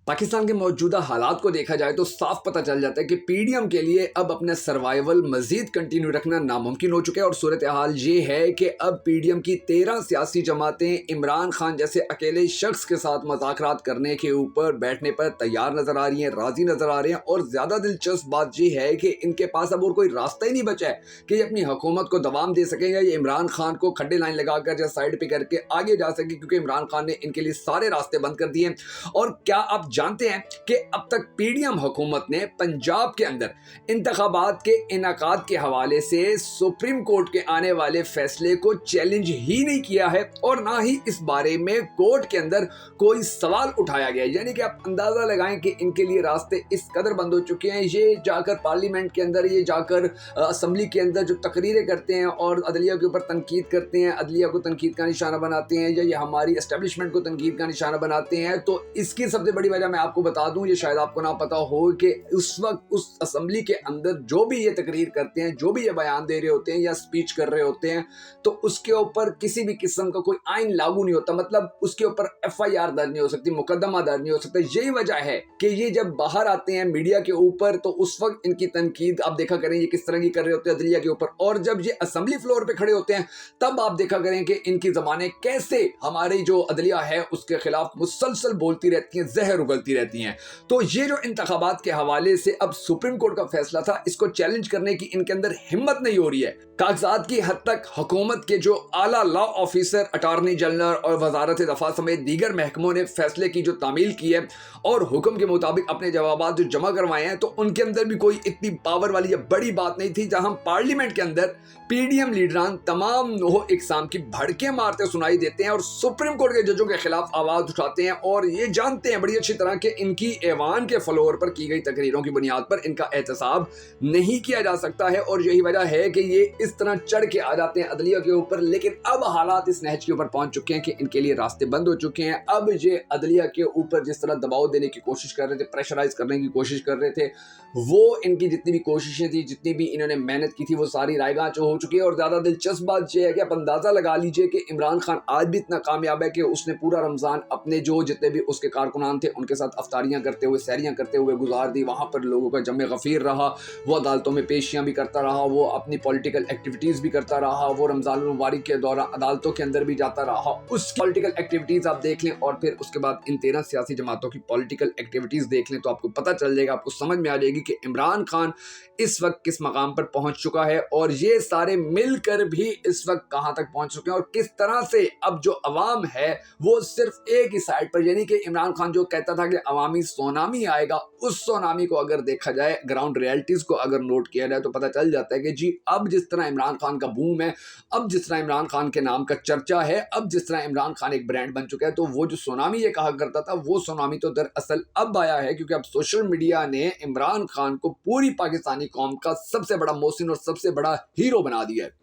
पाकिस्तान के मौजूदा हालात को देखा जाए तो साफ पता चल जाता है कि पीडीएम के लिए अब अपने सर्वाइवल मजीद कंटिन्यू रखना नामुमकिन हो चुका है। और सूरत हाल ये है कि अब पीडीएम की 13 सियासी जमातें इमरान खान जैसे अकेले शख्स के साथ मुज़ाकरात करने के ऊपर बैठने पर तैयार नजर आ रही हैं, राजी नजर आ रही हैं। और ज़्यादा दिलचस्प बात ये है कि इनके पास अब और कोई रास्ता ही नहीं बचा है कि ये अपनी हुकूमत को दवाम दे सकें या ये इमरान खान को खड्डे लाइन लगाकर या साइड पे करके आगे जा सके, क्योंकि इमरान खान ने इनके लिए सारे रास्ते बंद कर दिए। और क्या आप जानते हैं कि अब तक पीडीएम हुकूमत ने पंजाब के अंदर इंतखाबात के इनेकाद के हवाले से सुप्रीम कोर्ट के आने वाले फैसले को चैलेंज ही नहीं किया है और ना ही इस बारे में कोर्ट के अंदर कोई सवाल उठाया गया है। यानी कि आप अंदाजा लगाएं कि इनके लिए रास्ते इस कदर बंद हो चुके हैं। ये जाकर पार्लियामेंट के अंदर, ये जाकर असम्बली के अंदर जो तकरीरें करते हैं और अदलिया के ऊपर तनकीद करते हैं, अदलिया को तनकीद का निशाना बनाते हैं या ये हमारी एस्टेब्लिशमेंट को तनकीद का निशाना बनाते हैं। तो इसकी सबसे बड़ी वजह मैं आपको बता दूं, ये शायद आपको ना पता हो कि उस वक्त उस असम्बली के अंदर जो भी ये तकरीर करते हैं, जो भी ये बयान दे रहे होते हैं या स्पीच कर रहे होते हैं, तो उसके ऊपर किसी भी किस्म का कोई आइन लागू नहीं होता। मतलब उसके ऊपर एफआईआर दर्ज नहीं हो सकती, मुकदमा दर्ज नहीं हो सकता। यही वजह है कि ये जब बाहर आते हैं मीडिया के ऊपर तो उस वक्त इनकी तनकीद आप देखा करें ये किस तरह की कर रहे होते हैं अदलिया के ऊपर। और जब ये असम्बली फ्लोर पे खड़े होते हैं तब आप देखा करें कि इनकी जबानें कैसे हमारी जो अदलिया है उसके खिलाफ मुसलसल बोलती रहती हैं, जहर उगलती रहती हैं। तो ये जो इंतखाबात के हवाले से अब सुप्रीम कोर्ट का फैसला था, इसको चैलेंज करने की इनके अंदर हिम्मत नहीं हो रही है। कागजात की हद तक हुकूमत के जो आला लॉ ऑफिसर, अटॉर्नी जनरल और वजारत दफा समेत दीगर महकमों ने फैसले की जो तामील की है और हुक्म के मुताबिक अपने जवाबात जो जमा करवाए हैं, तो उनके अंदर भी कोई इतनी पावर वाली या बड़ी बात नहीं थी। जहां पार्लियामेंट के अंदर पीडीएम लीडरान तमाम नोह इकसाम की भड़के मारते सुनाई देते हैं और सुप्रीम कोर्ट के जजों के खिलाफ आवाज उठाते हैं और ये जानते हैं बड़ी अच्छी तरह कि इनकी ऐवान के फ्लोर पर की गई तकरीरों की बुनियाद पर इनका एहतसाब नहीं किया जा सकता है। और यही वजह है कि ये इस तरह चढ़ के आ जाते हैं अदलिया के ऊपर। लेकिन अब हालात इस नहज के ऊपर पहुंच चुके हैं कि इनके लिए रास्ते बंद हो चुके हैं। अब ये अदलिया के ऊपर जिस तरह दबाव देने की कोशिश कर रहे थे, प्रेशराइज करने की कोशिश कर रहे थे, वो इनकी जितनी भी कोशिशें थी, जितनी भी इन्होंने मेहनत की थी, वो सारी रायगां हो चुकी है। और ज्यादा दिलचस्प बात यह है कि आप अंदाजा लगा लीजिए कि इमरान खान आज भी इतना कामयाब है कि उसने पूरा रमजान अपने जो जितने भी उसके कारकुनान थे उनके साथ अफ्तारियां करते हुए, सैरियां करते हुए गुजार दी। वहां पर लोगों का जमे गफीर रहा, वो अदालतों में पेशियां भी करता रहा, वो अपनी पॉलिटिकल एक्टिविटीज भी करता रहा, वो रमजान मुबारक के दौरान अदालतों के अंदर भी जाता रहा। उस पॉलिटिकल एक्टिविटीज आप देख लें और फिर उसके बाद इन 13 सियासी जमातों की पॉलिटिकल एक्टिविटीज देख लें तो आपको पता चल जाएगा, आपको समझ में आ जाएगी कि इमरान खान इस वक्त किस मकाम पर पहुंच चुका है और ये सारे मिलकर भी इस वक्त कहां तक पहुंच चुके हैं। और किस तरह से अब जो अवाम है वो सिर्फ एक ही साइड पर, यानी कि इमरान खान जो कहता था कि अवामी सोनामी आएगा, उस सोनामी को अगर देखा जाए, ग्राउंड रियलिटीज को अगर नोट किया जाए तो पता चल जाता है कि जी अब जिस तरह इमरान खान का बूम है, अब जिस तरह इमरान खान के नाम का चर्चा है, अब जिस तरह इमरान खान एक ब्रांड बन चुका है, तो वो जो सोनामी ये कहा करता था वो सोनामी तो दरअसल अब आया है, क्योंकि अब सोशल मीडिया ने इमरान खान को पूरी पाकिस्तानी कौम का सबसे बड़ा मोहसिन और सबसे बड़ा हीरो बना दिया है।